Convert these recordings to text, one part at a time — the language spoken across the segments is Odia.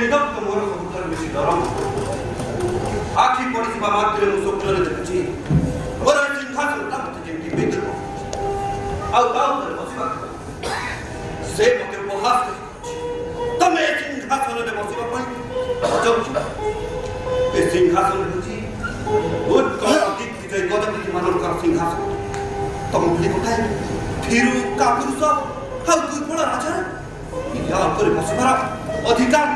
निदक्त मोर सबुठार बेसी डर आखि पड़ी मात्र मु स्वप्न देखुची मोर सिंहासन मत जेमती बेदर बसवा से मत उपहास तमे सिंहासन बसवा ए सिंहासन होची उत्कल दिग्विजय गजपति मानकर सिंहासन तुम भूली कोठाए फिर का पुरुष हाउ दुर्बल राजा या पर बसवार अधिकार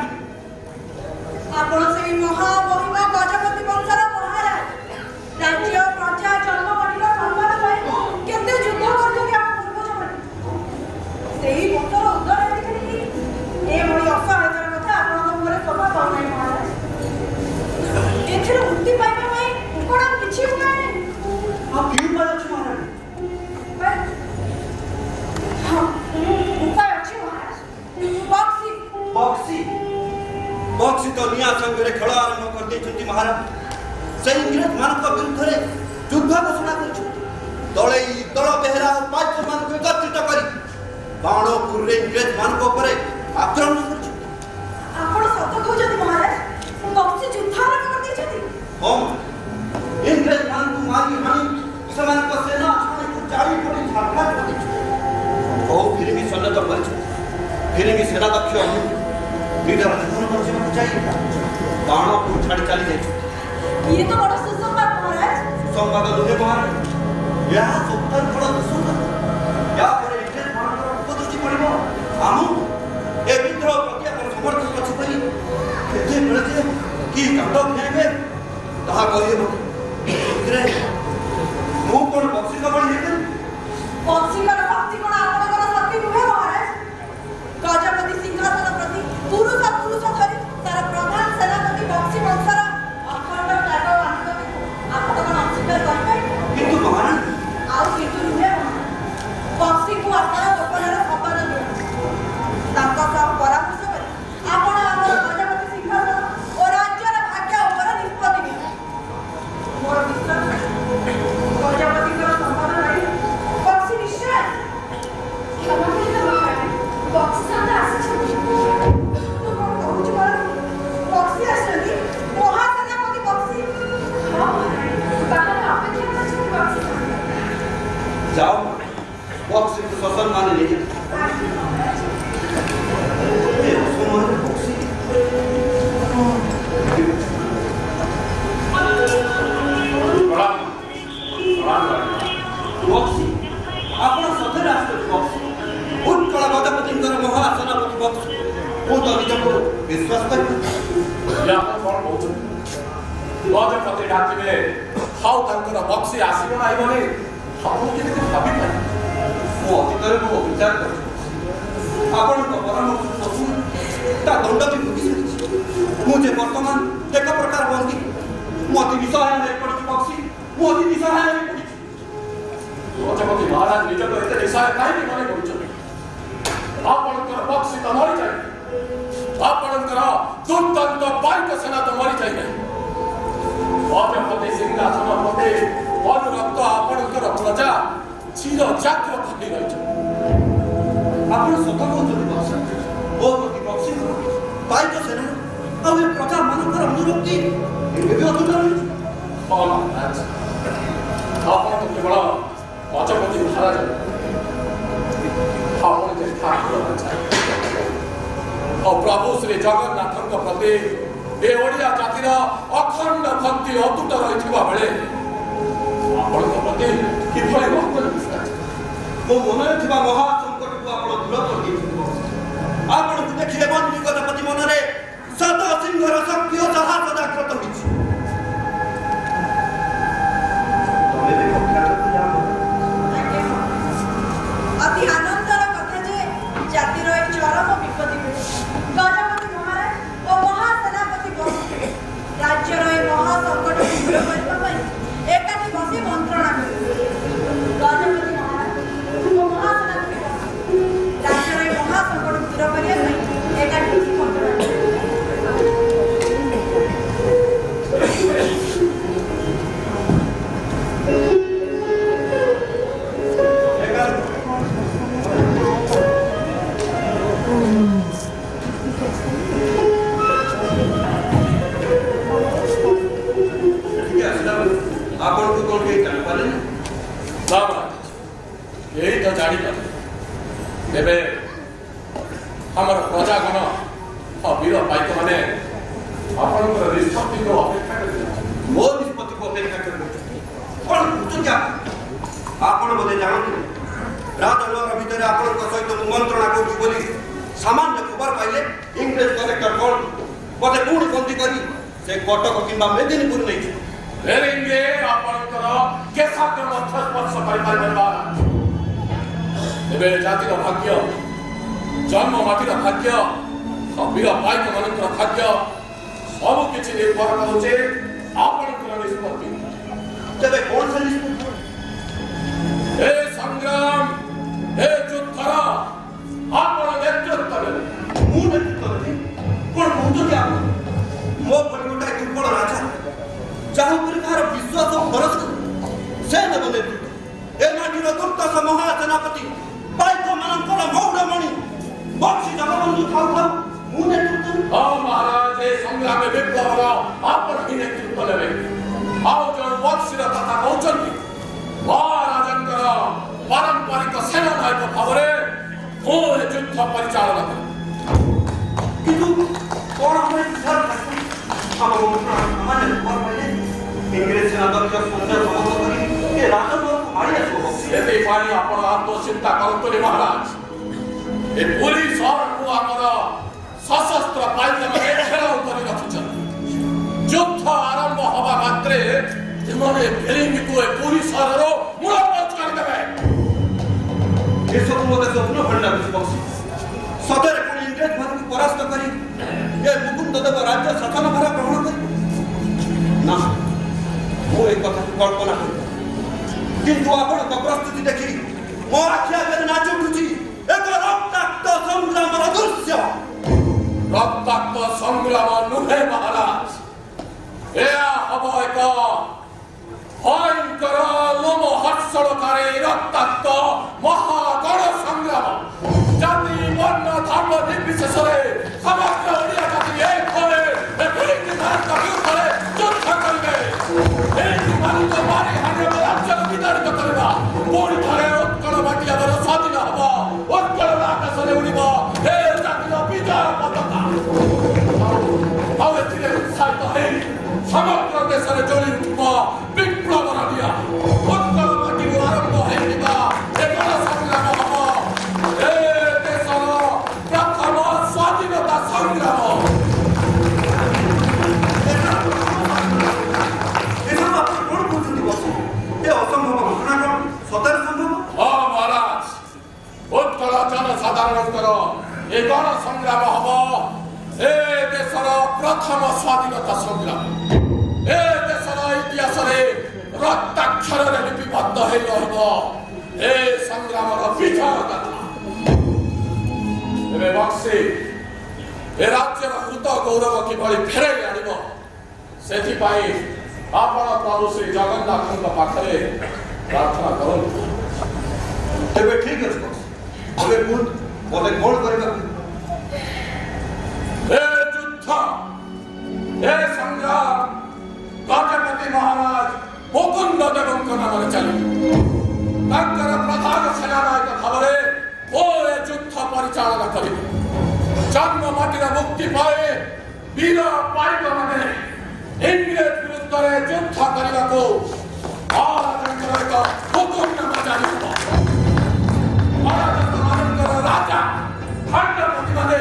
आपण से महामहिमा गजपति वंशर महाराज राज्य प्रजा जन्मपटिर सम्मान पाई केते युद्ध करछथि आपण पूर्वज सेही वंशर उद्धार देखि ए भली असहायतार कथा आपण मोरे सभा पाउ नै महाराज एथिर मुक्ति पाइबा पई कोन किछि उपाय नै आ की उपाय अछि महाराज हां उपाय अछि महाराज बक्सी बक्सी बक्सी तो निया संगे खेल आरंभ कर देछथि महाराज से इंग्रज मानक विरुद्ध रे युद्ध घोषणा करछु दले दल बेहरा पांच मान को एकत्रित करी बाणपुर रे इंग्रज मानक ऊपर आक्रमण करछु आपण सत कहउछथि महाराज बक्सी युद्ध आरंभ कर देछथि हम इंग्रज मान को मारी हानि समान को सेना को जाली पड़ी झारखा कर देछु ओ फिर भी सन्नत करछु फिर भी सेना दक्ष लीडर धन करछि मत चाहिए बाणों को छाड़ चली जाए ये तो बड़ा सुसंवाद महाराज सुसंवाद दुहे महाराज या उत्तर बड़ा सुसंवाद या पर इंग्रज मानकर उपदृष्टि पड़िबो आमु ए विद्रोह प्रति अपन समर्थन अछि पई केते मिलते की काटो फेबे ताहा कहिबो इंग्रज मु कोन बक्सी का बड़ी है बक्सी का भक्ति कोन आपनकर शक्ति नुहे महाराज गजपति सिंहासन प्रति पुरुष धरी तार प्रधान सेनापति बक्सी वंशर अखंड त्याग आपन अस्वीकार करबे किंतु महाराज आउ किंतु नुहे बक्सी को आपन गोपनर खबर दियो ताका सब परामर्श करी आपन हमर गजपति सिंहासन और राज्यर भाग्य ऊपर निष्पत्ति नियो मोर विश्वास गजपति को सम्मान नहीं बक्सी निश्चय क्षमा करियो महाराज बक्सी सामने आसी जाओ बक्सी को ससन माने ले ए सुमन बक्सी बक्सी आपण सथरे आसे बक्सी उत्कल गजपतिंकर महासेनापति बक्सी ओ तो निजको विश्वास कर या कोन बोलछ गजपति डाकिले हाउ तांकर बक्सी आसीबो नाही बने हम केते भाबी पाइ ओ अतिकर को विचार कर आपण को परामर्श पसु ता दंड भी भुगी सकी मुझे वर्तमान एक प्रकार बंदी मोती विषय है पड़ी बक्सी मोती विषय है पड़ी गजपति महाराज निज को एते विषय काहे भी मने करूछ आपनकर बक्सी त मरि जाय आपनकर दुर्दांत बाइक सेना त मरि जाय नै गजपति सिंहासन पते अनुरक्त आपनकर प्रजा चिर जाग्रत होई रहिछ आपण सत कहउछथि बक्सी ओ प्रति बक्सी बाइक सेना आ ए प्रजा मानकर अनुरक्ति एबे भी अधूरा रहिछ महाराज आपण तो केवल गजपति महाराज आपण के ठाकुर और प्रभु श्री जगन्नाथ प्रति ए ओडिया जातिर अखंड भक्ति अतुट रहिथिबा बेले आपण प्रति किभଳି भक्त विश्वास मो मनरे थिबा महा संकट को आपण दूर कर दिथिबो आपण को देखिले बंदी गजपति मनरे सत सिंहर शक्ति और साहस जागृत होइछि तमे भी पक्षात जाओ अति आनंदर कथा जे जातिर ए चरम विपत्ति गजपति महाराज और महासेनापति बक्सी राज्यर ए महा संकट दूर करबा पई एकाठी बसी मंत्रणा गजपति महाराज और महासेनापति बक्सी राज्यर ए महा संकट दूर करिया पई एकाठी ଆପଣଙ୍କର ନିଷ୍ପତ୍ତିକୁ ଅପେକ୍ଷା କରିଥିଲେ। ମୋ ନିଷ୍ପତ୍ତିକୁ ଅପେକ୍ଷା କରି କ'ଣ କହୁଛନ୍ତି ଆପଣ ବୋଧେ ଜାଣନ୍ତି ରାଜନଗର ଭିତରେ ଆପଣଙ୍କ ସହିତ ମୁଁ ମନ୍ତ୍ରଣା କରୁଛି ବୋଲି ସାମାନ୍ୟ ଖବର ପାଇଲେ ଇଂରେଜ କଲେକ୍ଟର କ'ଣ ମୋତେ ପୁଣି ବନ୍ଦୀ କରି ସେ କଟକ କିମ୍ବା ମେଦିନୀପୁର ନେଇଛି। ଫେରିଙ୍ଗେ ଆପଣଙ୍କର କେଶାଗ୍ର ମଧ୍ୟ ସ୍ପର୍ଶ କରିପାରିବେ ବା ଏବେ ଜାତିର ଭାଗ୍ୟ, ଜନ୍ମ ମାଟିର ଭାଗ୍ୟ, ବୀର ପାଇକମାନଙ୍କର ଭାଗ୍ୟ ସବୁ କିଛି ନିର୍ଭର କରୁଛି ଆପଣଙ୍କର ନିଷ୍ପତ୍ତି। ତେବେ କ'ଣ ସେ ନିଷ୍ପତ୍ତି? ଏ ସଂଗ୍ରାମ, ଏ ଯୁଦ୍ଧର ଆପଣ ନେତୃତ୍ୱ ନେବେ। ମୁଁ ନେତୃତ୍ୱ ନେବି? କ'ଣ କହୁଛନ୍ତି ଆପଣ? ମୋ ଭଳି ଗୋଟାଏ ଦୁର୍ବଳ ରାଜା ଯାହା ଉପରେ କାହାର ବିଶ୍ୱାସ ଓ ଭରସା ସେ ନେବ ନେତୃତ୍ୱ। ଏ ମାଟିର ଦୁର୍ଦ୍ଦଶ ମହାସେନାପତି ପାଇକମାନଙ୍କର ମୌଡ଼ମଣି ବକ୍ସି ଜଗବନ୍ଧୁ ଥାଉ ଥାଉ ମୁଁ ନେତୃତ୍ୱ ନେବି। ହଁ ମହାରାଜ, ଏ ସଂଗ୍ରାମୀ ବିପ୍ଳବର ଆପଣ ହିଁ ନେତୃତ୍ୱ ନେବେ। ଆଉ ଯେଉଁ ବକ୍ସିର କଥା କହୁଛନ୍ତି ମହାରାଜଙ୍କର ପାରମ୍ପରିକ ସେନାନାୟକ ଭାବରେ ମୁଁ ଏ ଯୁଦ୍ଧ ପରିଚାଳନା କରିବି। କିନ୍ତୁ କ'ଣ ଆମେ ଆମ ମାନେ ଖବର ପାଇଲେ ଇଂରେଜ ସେନା ଦକ୍ଷ ସନ୍ଦେହ ସମର୍ଥ କରି ଏ ରାଜନଗରକୁ ମାଡ଼ି ଆସିବ। ସେଥିପାଇଁ ଆପଣ ଆତ୍ମଚିନ୍ତା କରନ୍ତୁନି ମହାରାଜ। ଏ ପୁରୀ ସହରକୁ ଆମର ସଶସ୍ତ୍ର ପାଇକମାନେ ଘେରାଉ କରି ରଖିଛନ୍ତି। ଯୁଦ୍ଧ ଆରମ୍ଭ ହେବା ମାତ୍ରେ ସେମାନେ ଫେରିଙ୍ଗକୁ ଏ ପୁରୀ ସହରର ମୂଳପୋଛ କରିଦେବେ। ଏସବୁ ମୋତେ ସ୍ୱପ୍ନ ଭଳି ଲାଗୁଛି ବକ୍ସି। ସତରେ ପୁଣି ଇଂରେଜ ମାନଙ୍କୁ ପରାସ୍ତ କରି ଏ ମୁକୁନ୍ଦ ଦେବ ରାଜ୍ୟ ଶାସନ ଭାର ଗ୍ରହଣ କରିବ? ନା, ମୁଁ ଏ କଥାକୁ କଳ୍ପନା କরি। କିନ୍ତୁ ଆପଣଙ୍କ ପ୍ରସ୍ତୁତି ଦେଖି ମୋ ଆଖି ଆଗରେ ନାଚି ଉଠୁଛି ଏକ ରକ୍ତାକ୍ତ ସଂଗ୍ରାମର ଦୃଶ୍ୟ। ରକ୍ତାକ୍ତ ସଂଗ୍ରାମ ନୁହେଁ ମହାରାଜ, ଏହା ହବ ଏକ ଭୟଙ୍କର ଲୋମହର୍ଷଣକାରୀ ରକ୍ତାକ୍ତ ମହାଗଣ ସଂଗ୍ରାମ। ଜାତି ବର୍ଣ୍ଣ ଧର୍ମ ନିର୍ବିଶେଷରେ ସମଗ୍ର ଓଡ଼ିଆ ଜାତି ଏକ ହୋଇ ଫିରିଙ୍ଗିମାନଙ୍କ ବିରୁଦ୍ଧରେ ଯୁଦ୍ଧ କରିବେ। ଫିରିଙ୍ଗିମାନଙ୍କ ମାରି ହାଣିବ ରାଜ୍ୟକୁ ବିତାଡ଼ିତ କରିବା। ପୁଣି ଥରେ ଉତ୍କଳ ମାଟି ଆମର ସ୍ୱାଧୀନ ହେବ। ଉତ୍କଳର ଆକାଶରେ ଉଡ଼ିବ ଏ ଜାତିର ବିଜୟ ପତାକା। ଆଉ ଏଥିରେ ଉତ୍ସାହିତ ହେଇ ସମଗ୍ର ଦେଶରେ ଜଳି ଉଠିବ ବିପ୍ଳବର ନିଆଁ। ଉତ୍କଳ ମାଟିରୁ ଆରମ୍ଭ ହେଇଥିବା ଏ ଗଣ ସଂଗ୍ରାମ ହେବ ଏ ଦେଶର ପ୍ରଥମ ସ୍ୱାଧୀନତା ସଂଗ୍ରାମ। ଏସବୁ ଆପଣ କ'ଣ କହୁଛନ୍ତି ବକ୍ସି? ଏ ଅସମ୍ଭବ ଘଟଣା କ'ଣ ସତରେ ସମ୍ଭବ? ହଁ ମହାରାଜ, ଉତ୍କଳ ଜନସାଧାରଣଙ୍କର ଏ ଗଣ ସଂଗ୍ରାମ ହେବ ଏ ଦେଶର ପ୍ରଥମ ସ୍ୱାଧୀନତା ସଂଗ୍ରାମ। ଏ ଦେଶର ଇତିହାସରେ ରକ୍ତାକ୍ଷରରେ ଲିପିବଦ୍ଧ ହେଇ ରହିବ ଏ ସଂଗ୍ରାମର ବିଜୟ ଗାଥା। ଏବେ ବକ୍ସି ଏ ରାଜ୍ୟର ହୃତ ଗୌରବ କିଭଳି ଫେରାଇ ଆଣିବ ସେଥିପାଇଁ ଆପଣ ପ୍ରଭୁ ଶ୍ରୀ ଜଗନ୍ନାଥଙ୍କ ପାଖରେ ପ୍ରାର୍ଥନା କରନ୍ତୁ। ତେବେ ଠିକ୍ ଅଛି ବକ୍ସି, ଏବେ କୁହନ୍ତୁ ମୋତେ କ'ଣ କରିବାକୁ? ଏ ଯୁଦ୍ଧ, ଏ ସଂଗ୍ରାମ ଗଜପତି ମହାରାଜ ମୁକୁନ୍ଦ ଦେବଙ୍କ ନାମରେ ଚାଲିବ। ତାଙ୍କର ପ୍ରଧାନ ସେନାନାୟକ ଭାବରେ ଓ ଏ ଯୁଦ୍ଧ ପରିଚାଳନା କରିବେ। ଜନ୍ମ ମାଟିର ମୁକ୍ତି ପାଇ ବୀର ପାଇକମାନେ ଇଂରେଜ ବିରୁଦ୍ଧରେ ଯୁଦ୍ଧ କରିବାକୁ ମହାରାଜଙ୍କର ଏକ ହୁକୁମନାମା ଜାରି ହେବ। ମହାରାଜମାନଙ୍କର ରାଜା ଖଣ୍ଡପତିମାନେ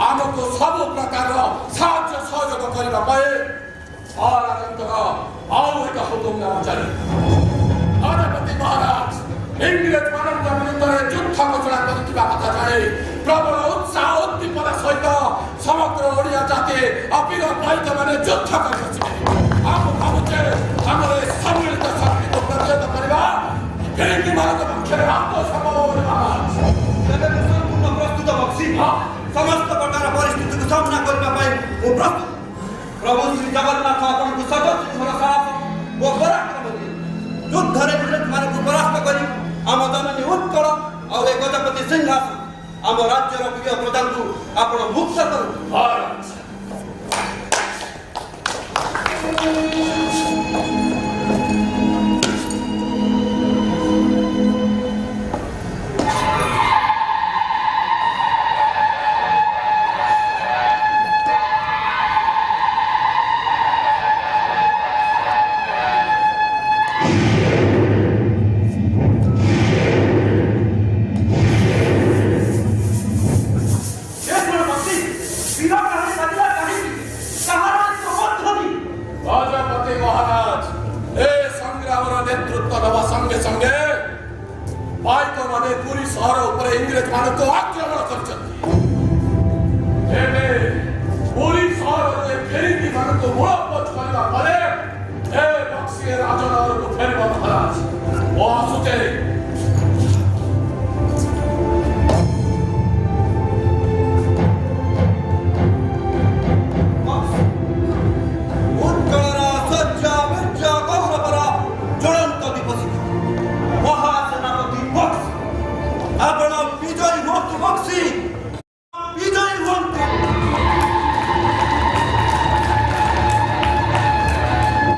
ଆମକୁ ସବୁ ପ୍ରକାରର ସାହାଯ୍ୟ ସହଯୋଗ କରିବା ପାଇଁ ମହାରାଜଙ୍କର ଆଉ ଏକ ହୁକୁମନାମା ଜାରି। ଗଜପତି ମହାରାଜ ଇଂରେଜମାନଙ୍କ ବିରୁଦ୍ଧରେ ଯୁଦ୍ଧ ଘୋଷଣା କରିଥିବା କଥା ଜାଣି ପ୍ରବଳ ଉତ୍ସାହ ଉଦ୍ଦୀପନା ସହିତ ସମଗ୍ର ଓଡ଼ିଆ ଜାତି ଅବୀର ପାଇକମାନେ ଯୁଦ୍ଧ କରି ବସିବେ। ଆମେ ଭାବୁଛେ ଆମର ଏ ସମ୍ମିଳିତ ଶକ୍ତିକୁ ପ୍ରତିହତ କରିବା ଫିରିଙ୍ଗିମାନଙ୍କ ପକ୍ଷରେ ଆତ୍ମସମ୍ଭବ ବୋଲି ମହାରାଜ। ତେବେ ମୁଁ ସମ୍ପୂର୍ଣ୍ଣ ପ୍ରସ୍ତୁତ ବକ୍ସି। ସମସ୍ତ ପ୍ରକାର ପରିସ୍ଥିତିକୁ ସାମ୍ନା କରିବା ପାଇଁ ମୁଁ ପ୍ରସ୍ତୁତ। ପ୍ରଭୁ ଶ୍ରୀ ଜଗନ୍ନାଥ ଆପଣଙ୍କୁ ସଜସ୍ୱ ସାହସ ଓ ପରାକ୍ରମ ଦିଏ। ଯୁଦ୍ଧରେ ଇଂରେଜମାନଙ୍କୁ ପରାସ୍ତ କରି ଆମ ଜନନୀ ଉତ୍କଳ ଆଉ ଏ ଗଜପତି ସିଂହାସନ ଆମ ରାଜ୍ୟର ପ୍ରିୟ ପ୍ରଜାଙ୍କୁ ଆପଣ ମୁକ୍ତ କରନ୍ତୁ। ମହାରାଜ ଇଂରେଜମାନଙ୍କୁ ଆକ୍ରମଣ କରିଛନ୍ତି। ଏବେ ପୁରୀ ସହରରେ ଫେରିକି ମାନଙ୍କୁ ମୂଳ